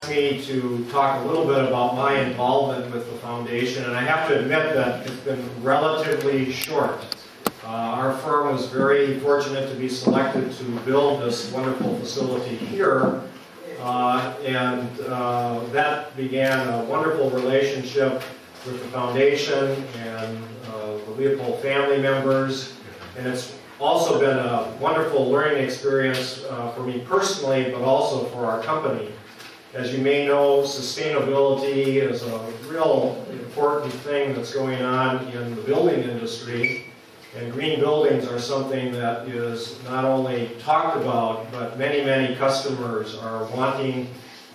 Me to talk a little bit about my involvement with the foundation, and I have to admit that it's been relatively short. Our firm was very fortunate to be selected to build this wonderful facility here, and that began a wonderful relationship with the foundation and the Leopold family members, and it's also been a wonderful learning experience for me personally, but also for our company. As you may know, sustainability is a real important thing that's going on in the building industry, and green buildings are something that is not only talked about, but many customers are wanting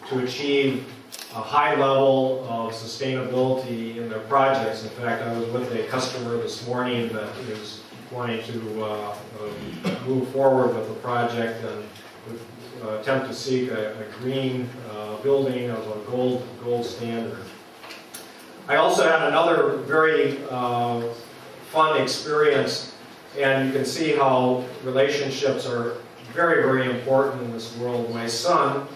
to achieve a high level of sustainability in their projects. In fact, I was with a customer this morning that is wanting to move forward with the project and attempt to seek a green building of a gold standard. I also had another very fun experience, and you can see how relationships are very important in this world. My son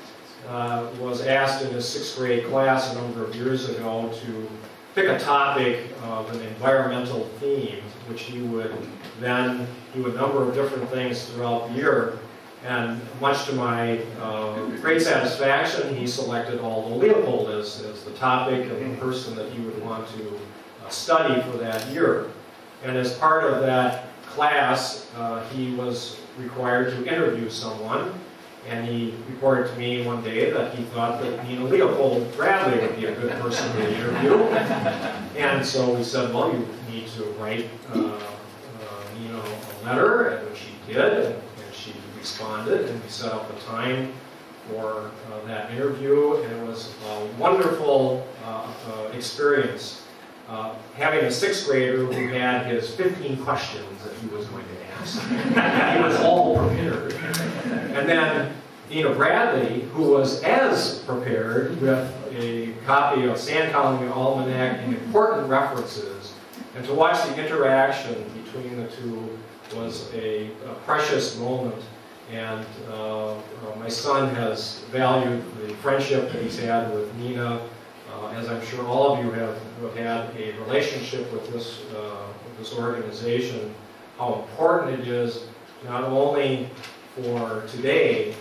was asked in his 6th grade class a number of years ago to pick a topic of an environmental theme, which he would then do a number of different things throughout the year. And much to my great satisfaction, he selected Aldo Leopold as the topic of the person that he would want to study for that year. And as part of that class, he was required to interview someone. And he reported to me one day that he thought that Leopold Bradley would be a good person to interview. And so we said, well, you need to write a letter, and which he did. And she responded, and we set up a time for that interview, and it was a wonderful experience. Having a 6th grader who had his 15 questions that he was going to ask. He was all prepared. And then Nina Bradley, who was as prepared with a copy of Sand Colony Almanac and important references, and to watch the interaction between the two was a precious moment. And my son has valued the friendship that he's had with Nina, as I'm sure all of you have had a relationship with this organization, how important it is not only for today,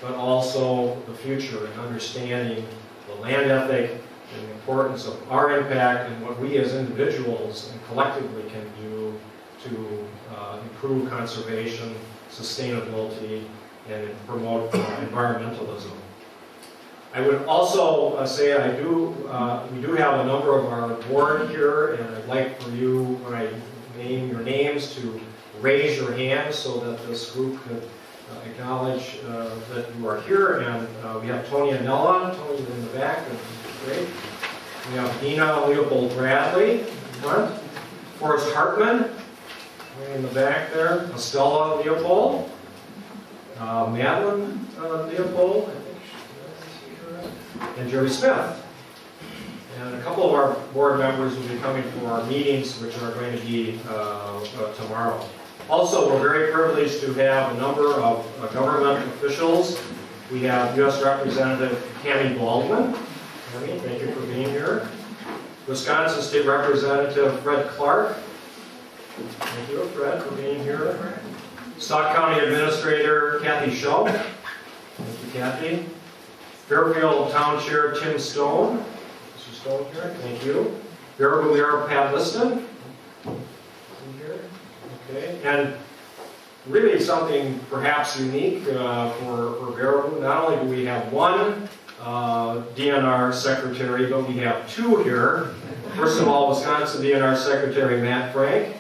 but also the future, and understanding the land ethic and the importance of our impact and what we as individuals and collectively can do to improve conservation, sustainability, and promote environmentalism. I would also say we do have a number of our board here, and I'd like for you, when I name your names, to raise your hands so that this group could acknowledge that you are here. And we have Tony Anella. Tony's in the back. Great. We have Dina Leopold Bradley in front. Forrest Hartman in the back there. Estella Leopold. Madeline Leopold, I think she's here. And Jerry Smith. And a couple of our board members will be coming for our meetings, which are going to be tomorrow. Also, we're very privileged to have a number of government officials. We have U.S. Representative Tammy Baldwin. Tammy, thank you for being here. Wisconsin State Representative Fred Clark. Thank you, Fred, for being here. Stock County Administrator Kathy Schultz. Thank you, Kathy. Fairfield Town Chair Tim Stone. Mr. Stone here, thank you. Baraboo Mayor Pat Liston. Here. Okay. And really something perhaps unique for Baraboo. Not only do we have one DNR Secretary, but we have two here. First of all, Wisconsin DNR Secretary Matt Frank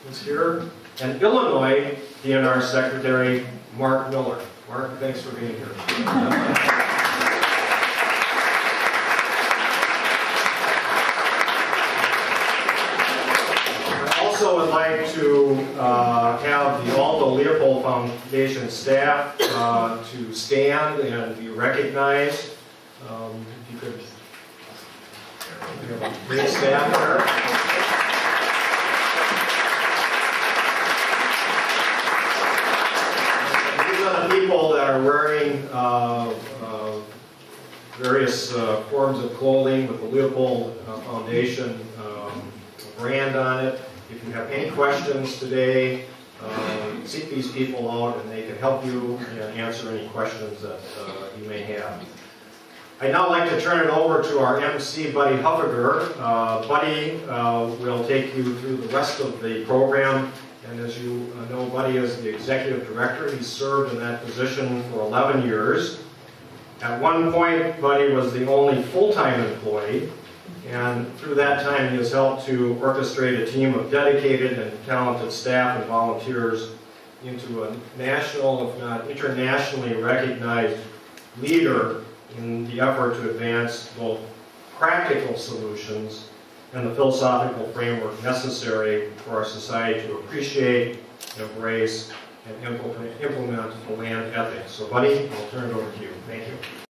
is here. And Illinois DNR Secretary Mark Miller. Mark, thanks for being here. I also would like to have the Aldo Leopold Foundation staff to stand and be recognized. If you could, we have a great staff here. People that are wearing various forms of clothing with the Leopold Foundation brand on it. If you have any questions today, seek these people out and they can help you and answer any questions that you may have. I'd now like to turn it over to our MC, Buddy Huffager. Buddy will take you through the rest of the program. And as you know, Buddy is the executive director. He's served in that position for 11 years. At one point, Buddy was the only full-time employee. And through that time, he has helped to orchestrate a team of dedicated and talented staff and volunteers into a national, if not internationally recognized leader in the effort to advance both practical solutions and the philosophical framework necessary for our society to appreciate, embrace, and implement the land ethics. So, Buddy, I'll turn it over to you. Thank you.